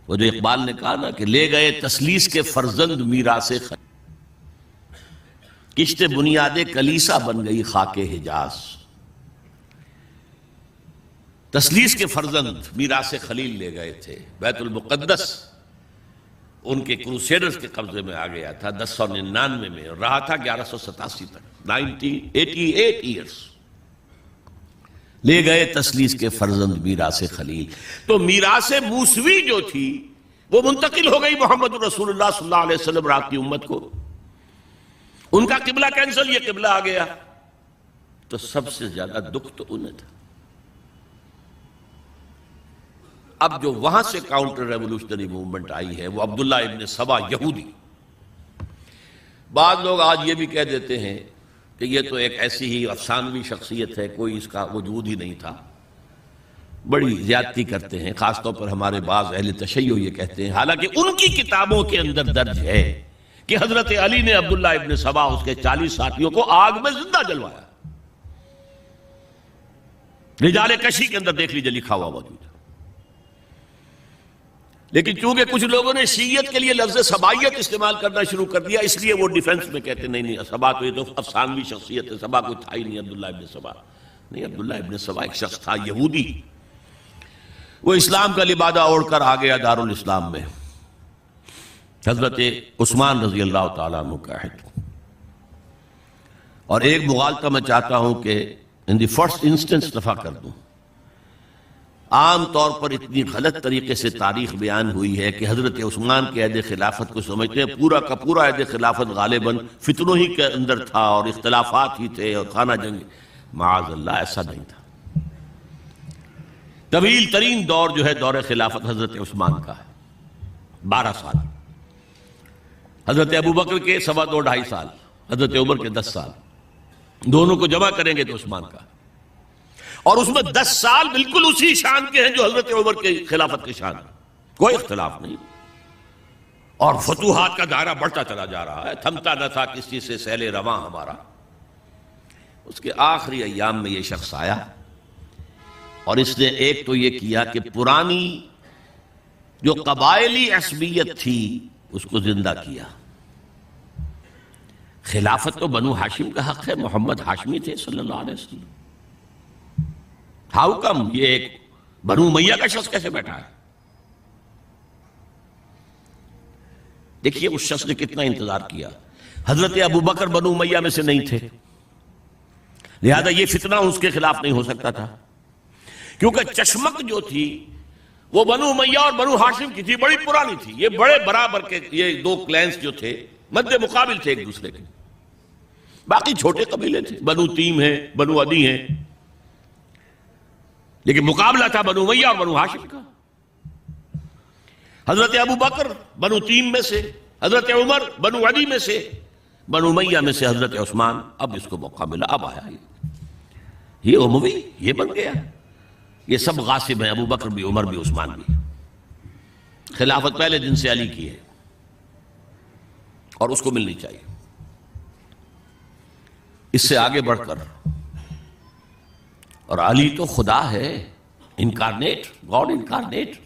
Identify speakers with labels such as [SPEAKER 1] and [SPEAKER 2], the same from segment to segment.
[SPEAKER 1] وہ جو اقبال نے کہا نا کہ لے گئے تسلیس کے فرزند میراث خلیل، کشت بنیاد کلیسا بن گئی خاک حجاز. تسلیس کے فرزند میراث خلیل لے گئے تھے. بیت المقدس ان کے کروسیڈرز کے قبضے میں آ گیا تھا 1099 میں، اور رہا تھا 1187 تک، 88 ایئرز. لے گئے تسلیس کے فرزند میراث خلیل. تو میراث موسوی جو تھی وہ منتقل ہو گئی محمد رسول اللہ صلی اللہ علیہ وسلم رات کی امت کو. ان کا قبلہ کینسل، یہ قبلہ آ گیا. تو سب سے زیادہ دکھ تو انہیں تھا. اب جو وہاں سے کاؤنٹر ریولوشنری موومنٹ آئی ہے وہ عبداللہ ابن سبا یہودی. بعض لوگ آج یہ بھی کہہ دیتے ہیں کہ یہ تو ایک ایسی ہی افسانوی شخصیت ہے، کوئی اس کا وجود ہی نہیں تھا. بڑی زیادتی کرتے ہیں، خاص طور پر ہمارے بعض اہل تشیع یہ کہتے ہیں، حالانکہ ان کی کتابوں کے اندر درج ہے کہ حضرت علی نے عبداللہ ابن سبا اس کے 40 ساتھیوں کو آگ میں زندہ جلوایا. رجال کشی کے اندر دیکھ لیجیے لکھا ہوا موجود ہے. لیکن چونکہ کچھ لوگوں نے شیعیت کے لیے لفظ سبائیت استعمال کرنا شروع کر دیا، اس لیے وہ ڈیفنس میں کہتے ہیں نہیں سبا تو یہ تو افسانوی شخصیت ہے، سبا کوئی تھا ہی نہیں عبداللہ ابن سبا. نہیں، عبداللہ ابن سبا ایک شخص تھا یہودی. وہ اسلام کا لبادہ اوڑھ کر آ گیا دارالاسلام میں. حضرت عثمان رضی اللہ تعالیٰ عنہ کا عہد. اور ایک مغالطہ میں چاہتا ہوں کہ ان دی فرسٹ انسٹنس دفع کر دوں. عام طور پر اتنی غلط طریقے سے تاریخ بیان ہوئی ہے کہ حضرت عثمان کے عہد خلافت کو سمجھتے ہیں پورا کا پورا عہد خلافت غالباً فتنوں ہی کے اندر تھا اور اختلافات ہی تھے اور خانہ جنگ. معاذ اللہ، ایسا نہیں تھا. طویل ترین دور جو ہے دور خلافت حضرت عثمان کا ہے، 12 سال. حضرت ابوبکر کے 2.5 سال، حضرت عمر کے 10 سال. دونوں کو جمع کریں گے تو عثمان کا. اور اس میں 10 سال بالکل اسی شان کے ہیں جو حضرت عمر کے خلافت کے شان، کوئی اختلاف نہیں. اور فتوحات کا دائرہ بڑھتا چلا جا رہا ہے، تھمتا نہ تھا کسی سے سیل رواں ہمارا. اس کے آخری ایام میں یہ شخص آیا اور اس نے ایک تو یہ کیا کہ پرانی جو قبائلی عصبیت تھی اس کو زندہ کیا. خلافت تو بنو ہاشم کا حق ہے، محمد ہاشمی تھے صلی اللہ علیہ وسلم. ہاؤ کم یہ ایک بنو امیہ کا شخص کیسے بیٹھا ہے؟ دیکھیے اس شخص نے کتنا انتظار کیا. حضرت ابوبکر بنو امیہ میں سے نہیں تھے، لہذا یہ فتنہ اس کے خلاف نہیں ہو سکتا تھا، کیونکہ چشمک جو تھی وہ بنو امیہ اور بنو ہاشم کی تھی، بڑی پرانی تھی. یہ بڑے برابر کے یہ دو کلینز جو تھے مد مقابل تھے ایک دوسرے کے. باقی چھوٹے قبیلے تھے، بنو تیم ہیں، بنو عدی ہیں، لیکن مقابلہ تھا بنو امیہ اور بنو ہاشم کا. حضرت ابوبکر بنو تیم میں سے، حضرت عمر بنو عدی میں سے، بنو امیہ میں سے حضرت عثمان. اب اس کو موقع ملا، اب آیا یہ اموی، یہ بن گیا. یہ سب غاصب ہیں، ابوبکر بھی، عمر بھی، عثمان بھی. خلافت پہلے دن سے علی کی ہے اور اس کو ملنی چاہیے. اس سے آگے بڑھ کر، اور علی تو خدا ہے، انکارنیٹ، گاڈ انکارنیٹ.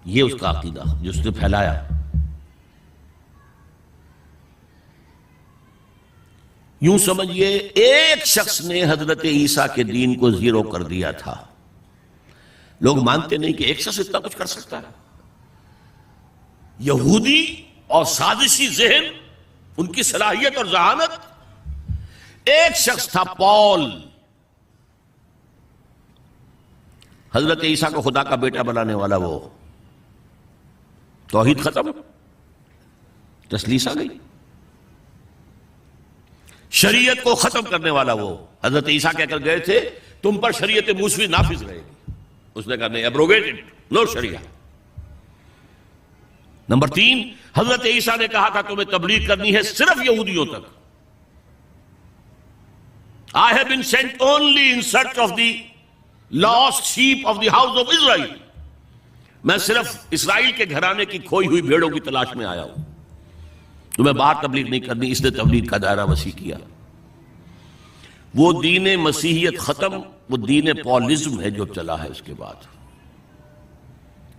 [SPEAKER 1] یہ اس کا عقیدہ جو اس نے پھیلایا. یوں سمجھئے ایک شخص نے حضرت عیسیٰ کے دین کو زیرو کر دیا تھا. لوگ مانتے نہیں کہ ایک شخص اتنا کچھ کر سکتا ہے. یہودی اور سازشی ذہن، ان کی صلاحیت اور ذہانت. ایک شخص تھا پال، حضرت عیسیٰ کو خدا کا بیٹا بنانے والا. وہ توحید ختم، تسلیس آ گئی. شریعت کو ختم کرنے والا وہ حضرت عیسیٰ کہہ کر گئے تھے تم پر شریعت موسوی نافذ رہے گی. اس نے کہا نہیں، ایبروگیٹڈ، نو شریعہ. نمبر 3، حضرت عیسیٰ نے کہا تھا تمہیں تبلیغ کرنی ہے صرف یہودیوں تک. I have been sent only in search of the lost sheep of the house of Israel. میں صرف اسرائیل کے گھرانے کی کھوئی ہوئی بھیڑوں کی تلاش میں آیا ہوں. تمہیں باہر تبلیغ نہیں کرنی. اس نے تبلیغ کا دائرہ وسیع کیا. وہ دین مسیحیت ختم، وہ دین پالزم ہے جو چلا ہے اس کے بعد.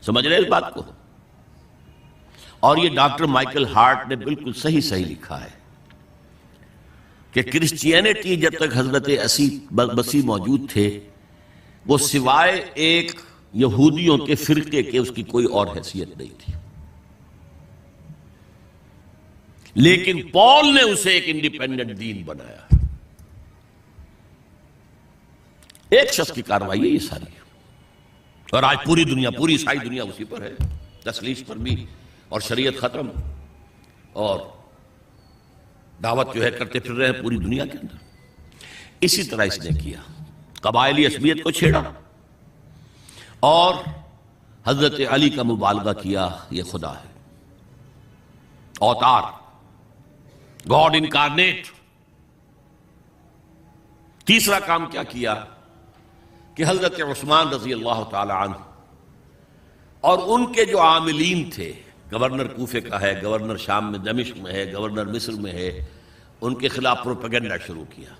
[SPEAKER 1] سمجھ رہے اس بات کو؟ اور یہ ڈاکٹر مائیکل ہارٹ نے بالکل صحیح لکھا ہے کہ کرسچینٹی جب تک حضرت مسیح موجود تھے وہ سوائے ایک یہودیوں کے فرقے کے اس کی کوئی اور حیثیت نہیں تھی، لیکن پال نے اسے ایک انڈیپینڈنٹ دین بنایا۔ ایک شخص کی کارروائی ہے یہ ساری، اور آج پوری دنیا، پوری عیسائی دنیا اسی پر ہے، تسلیس پر بھی، اور شریعت ختم، اور دعوت جو ہے کرتے پھر رہے ہیں پوری دنیا کے اندر۔ اسی طرح اس نے کیا، قبائلی عصبیت کو چھیڑا، اور حضرت علی کا مبالغہ کیا یہ خدا ہے، اوتار، گاڈ انکارنیٹ۔ تیسرا کام کیا کیا کہ حضرت عثمان رضی اللہ تعالی عنہ اور ان کے جو عاملین تھے، گورنر کوفے کا ہے، گورنر شام میں دمشق میں ہے، گورنر مصر میں ہے، ان کے خلاف پروپیگنڈا شروع کیا۔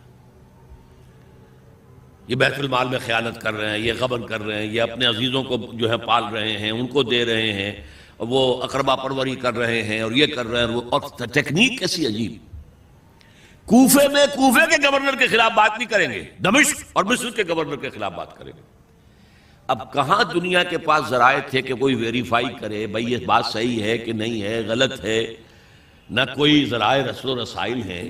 [SPEAKER 1] یہ بیت المال میں خیانت کر رہے ہیں، یہ غبن کر رہے ہیں، یہ اپنے عزیزوں کو جو ہے پال رہے ہیں، ان کو دے رہے ہیں، وہ اقربا پروری کر رہے ہیں، اور یہ کر رہے ہیں، اور ٹیکنیک کیسی عجیب۔ کوفے میں کوفے کے گورنر کے خلاف بات نہیں کریں گے، دمشق اور مصر کے گورنر کے خلاف بات کریں گے۔ اب کہاں دنیا کے پاس ذرائع تھے کہ کوئی ویریفائی کرے بھئی یہ بات صحیح ہے کہ نہیں ہے، غلط ہے، نہ کوئی ذرائع رسل و رسائل ہیں۔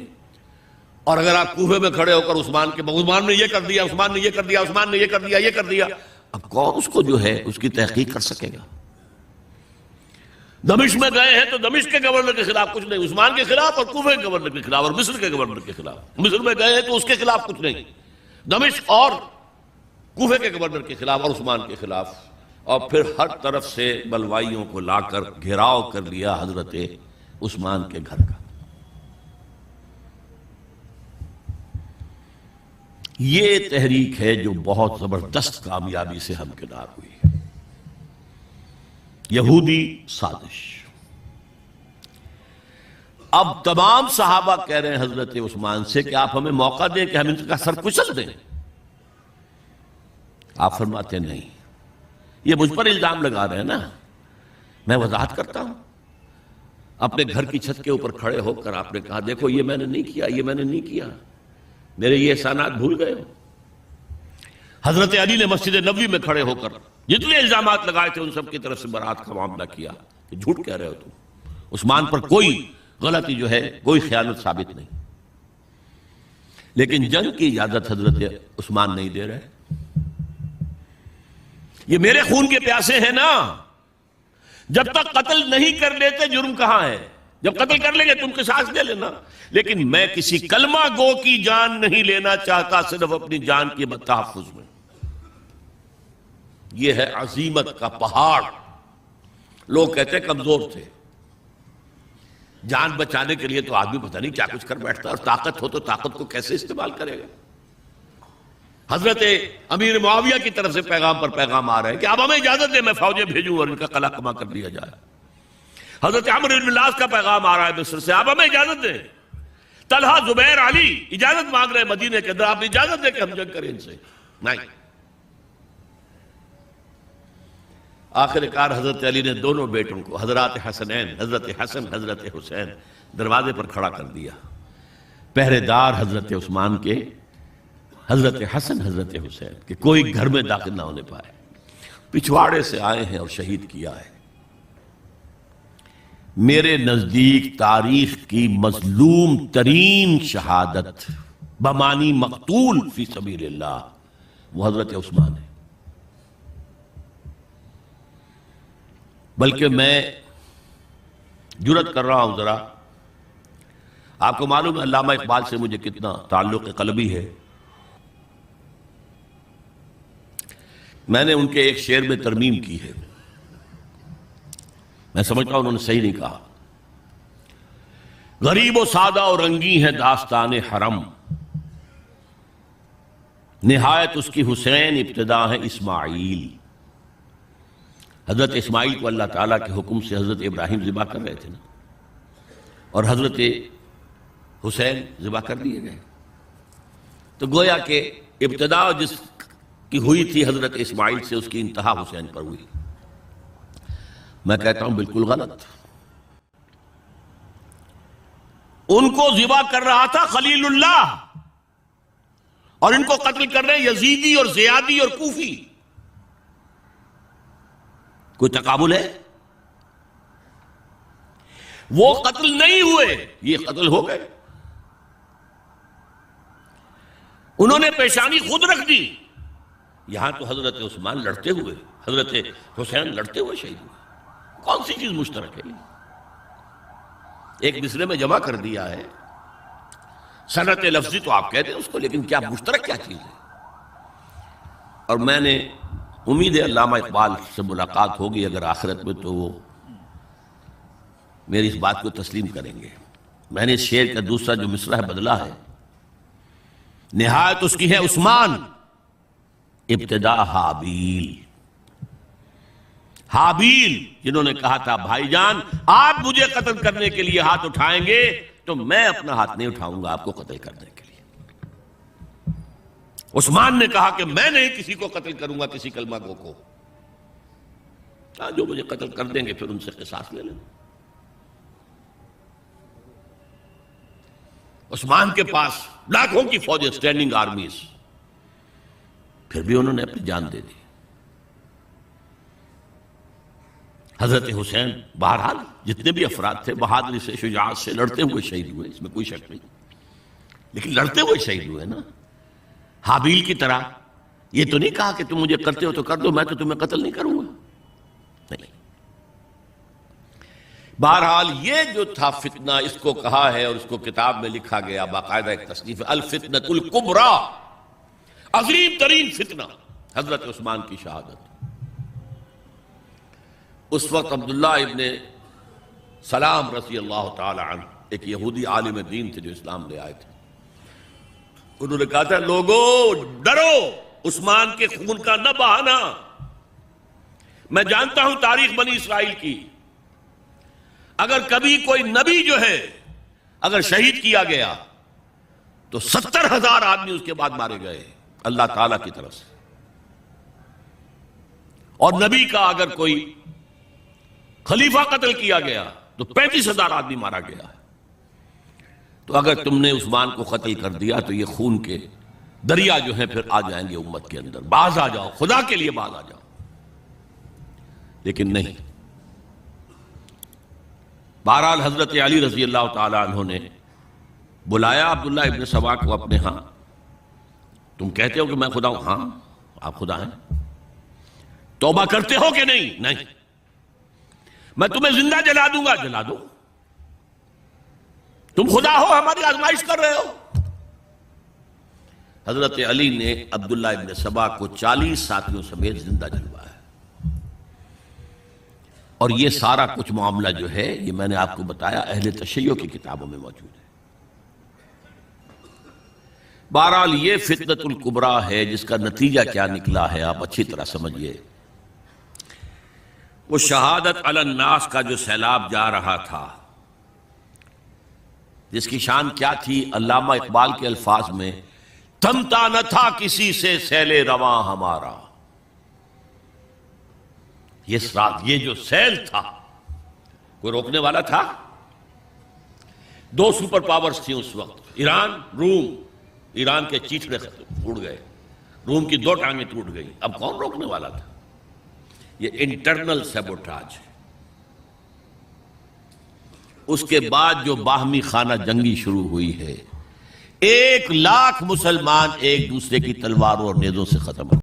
[SPEAKER 1] اور اگر آپ کوفے میں کھڑے ہو کر عثمان نے یہ کر دیا، عثمان نے یہ کر دیا، عثمان نے یہ کر دیا، یہ کر دیا، اب کون اس کو جو ہے اس کی تحقیق کر سکے گا؟ دمشق میں گئے ہیں تو دمشق کے گورنر کے خلاف کچھ نہیں، عثمان کے خلاف، اور کوفے کے گورنر کے خلاف، اور مصر کے گورنر کے خلاف۔ مصر میں گئے ہیں تو اس کے خلاف کچھ نہیں، دمشق اور کوفے کے گورنر کے خلاف اور عثمان کے خلاف، اور پھر ہر طرف سے بلوائیوں کو لا کر گھیراؤ کر لیا حضرت عثمان کے گھر کا۔ یہ تحریک ہے جو بہت زبردست کامیابی سے ہمکنار ہوئی، یہودی سازش۔ اب تمام صحابہ کہہ رہے ہیں حضرت عثمان سے کہ آپ ہمیں موقع دیں کہ ہم ان کا سر کچل دیں۔ آپ فرماتے نہیں، یہ مجھ پر الزام لگا رہے ہیں نا، میں وضاحت کرتا ہوں۔ اپنے گھر کی چھت کے اوپر کھڑے ہو کر آپ نے کہا دیکھو یہ میں نے نہیں کیا، یہ میں نے نہیں کیا، میرے یہ احسانات بھول گئے ہو۔ حضرت علی نے مسجد نبوی میں کھڑے ہو کر جتنے الزامات لگائے تھے ان سب کی طرف سے برات کا معاملہ کیا کہ جھوٹ کہہ رہے ہو تم، عثمان پر کوئی غلطی جو ہے، کوئی خیانت ثابت نہیں۔ لیکن جنگ کی اجازت حضرت عثمان نہیں دے رہے۔ یہ میرے خون کے پیاسے ہیں نا، جب تک قتل نہیں کر لیتے جرم کہاں ہے؟ جب قتل کر لیں گے تم قصاص لے لینا، لیکن میں کسی کلمہ گو کی جان نہیں لینا چاہتا، صرف اپنی جان کے تحفظ میں۔ یہ ہے عزیمت کا پہاڑ۔ لوگ کہتے ہیں کمزور تھے، جان بچانے کے لیے تو آدمی پتہ نہیں کیا کچھ کر بیٹھتا، اور طاقت ہو تو طاقت کو کیسے استعمال کرے گا۔ حضرت امیر معاویہ کی طرف سے پیغام پر پیغام آ رہے ہیں کہ آپ ہمیں اجازت دیں میں فوجیں بھیجوں اور ان کا قلع کما کر دیا جائے۔ حضرت عمرو بن العاص کا پیغام آ رہا ہے مصر سے، آپ ہمیں اجازت دیں۔ طلحہ، زبیر، علی اجازت مانگ رہے ہیں مدینے کے اندر، آپ اجازت دیں کہ ہم جنگ کریں ان سے۔ نہیں۔ آخر کار حضرت علی نے دونوں بیٹوں کو، حضرات حسنین، حضرت حسن، حضرت حسین، دروازے پر کھڑا کر دیا۔ پہرے دار حضرت عثمان کے، حضرت حسن، حضرت حسین کہ کوئی گھر میں داخل نہ ہونے پائے۔ پچھواڑے سے آئے ہیں اور شہید کیا ہے۔ میرے نزدیک تاریخ کی مظلوم ترین شہادت بمانی مقتول فی سبیل اللہ وہ حضرت عثمان ہے۔ بلکہ میں جرات کر رہا ہوں ذرا، آپ کو معلوم ہے علامہ اقبال سے مجھے کتنا تعلق قلبی ہے۔ میں نے ان کے ایک شعر میں ترمیم کی ہے، میں سمجھتا ہوں انہوں نے صحیح نہیں کہا۔ غریب و سادہ اور رنگی ہے داستان حرم، نہایت اس کی حسین ابتدا ہے اسماعیل۔ حضرت اسماعیل کو اللہ تعالیٰ کے حکم سے حضرت ابراہیم ذبح کر رہے تھے نا، اور حضرت حسین ذبح کر دیے گئے۔ تو گویا کہ ابتدا جس کی ہوئی تھی حضرت اسماعیل سے، اس کی انتہا حسین پر ہوئی۔ میں کہتا ہوں بالکل غلط. ان کو ذبح کر رہا تھا خلیل اللہ، اور ان کو قتل کر رہے یزیدی اور زیادی اور کوفی. کوئی تقابل ہے؟ وہ قتل نہیں ہوئے، یہ قتل ہو گئے. انہوں نے پیشانی خود رکھ دی. یہاں تو حضرت عثمان لڑتے ہوئے، حضرت حسین لڑتے ہوئے شہید ہوئے. کون سی چیز مشترک ہے؟ ایک دوسرے میں جمع کر دیا ہے. صنعت لفظی تو آپ کہتے ہیں اس کو، لیکن کیا مشترک کیا چیز ہے؟ اور میں نے امید ہے علامہ اقبال سے ملاقات ہوگی اگر آخرت میں، تو وہ میری اس بات کو تسلیم کریں گے. میں نے اس شعر کا دوسرا جو مصرع ہے بدلا ہے. نہایت اس کی ہے عثمان، ابتدا حابیل. حابیل جنہوں نے کہا تھا بھائی جان آپ مجھے قتل کرنے کے لیے ہاتھ اٹھائیں گے تو میں اپنا ہاتھ نہیں اٹھاؤں گا آپ کو قتل کرنے کے لیے. عثمان نے کہا کہ میں نہیں کسی کو قتل کروں گا، کسی کلمہ گو کو. جو مجھے قتل کر دیں گے پھر ان سے قصاص لے لیں. عثمان کے پاس لاکھوں کی فوجیں، سٹینڈنگ آرمیز، پھر بھی انہوں نے اپنی جان دے دی. حضرت حسین بہرحال جتنے بھی افراد تھے بہادری سے، شجاعت سے لڑتے ہوئے شہید ہوئے، اس میں کوئی شک نہیں، لیکن لڑتے ہوئے شہید ہوئے نا. حابیل کی طرح یہ تو نہیں کہا کہ تم مجھے کرتے ہو تو کر دو، میں تو تمہیں قتل نہیں کروں گا. نہیں. بہرحال یہ جو تھا فتنہ، اس کو کہا ہے اور اس کو کتاب میں لکھا گیا، باقاعدہ ایک تصنیف ہے، الفتنۃ الکبریٰ، عظیم ترین فتنہ حضرت عثمان کی شہادت. اس وقت عبداللہ ابن سلام رضی اللہ تعالی عنہ ایک یہودی عالم دین تھے جو اسلام لے آئے تھے. انہوں نے کہا تھا لوگو ڈرو، عثمان کے خون کا نہ بہانا. میں جانتا ہوں تاریخ بنی اسرائیل کی، اگر کبھی کوئی نبی جو ہے اگر شہید کیا گیا تو 70,000 آدمی اس کے بعد مارے گئے اللہ تعالیٰ کی طرف سے. اور نبی کا اگر کوئی خلیفہ قتل کیا گیا تو 35,000 آدمی مارا گیا. تو اگر تم نے عثمان کو قتل کر دیا تو یہ خون کے دریا جو ہیں پھر آ جائیں گے امت کے اندر. باز آ جاؤ، خدا کے لیے باز آ جاؤ. لیکن نہیں. بہرحال حضرت علی رضی اللہ تعالی عنہ نے بلایا عبداللہ ابن سبا کو اپنے ہاں. تم کہتے ہو کہ میں خدا ہوں؟ ہاں آپ خدا ہیں. توبہ کرتے ہو کہ نہیں؟ نہیں. میں تمہیں زندہ جلا دوں گا. جلا دو. تم خدا ہو، ہماری آزمائش کر رہے ہو. حضرت علی نے عبداللہ ابن سبا کو 40 ساتھیوں سمیت زندہ جلوایا. اور یہ سارا کچھ معاملہ جو ہے یہ میں نے آپ کو بتایا اہل تشیع کی کتابوں میں موجود ہے. بہرحال یہ فتنۃ الکبریٰ ہے جس کا نتیجہ کیا نکلا ہے آپ اچھی طرح سمجھیے. وہ شہادت علی الناس کا جو سیلاب جا رہا تھا، جس کی شان کیا تھی؟ علامہ اقبال کے الفاظ میں تھمتا نہ تھا کسی سے سیل رواں ہمارا. یہ جو سیل تھا کوئی روکنے والا تھا؟ 2 سپر پاورز تھیں اس وقت، ایران، روم. ایران کے چیچڑے ٹوٹ گئے، روم کی 2 ٹانگیں ٹوٹ گئی. اب کون روکنے والا تھا؟ یہ انٹرنل سیبوٹاج. اس کے بعد جو باہمی خانہ جنگی شروع ہوئی ہے، 1 لاکھ مسلمان ایک دوسرے کی تلواروں اور نیزوں سے ختم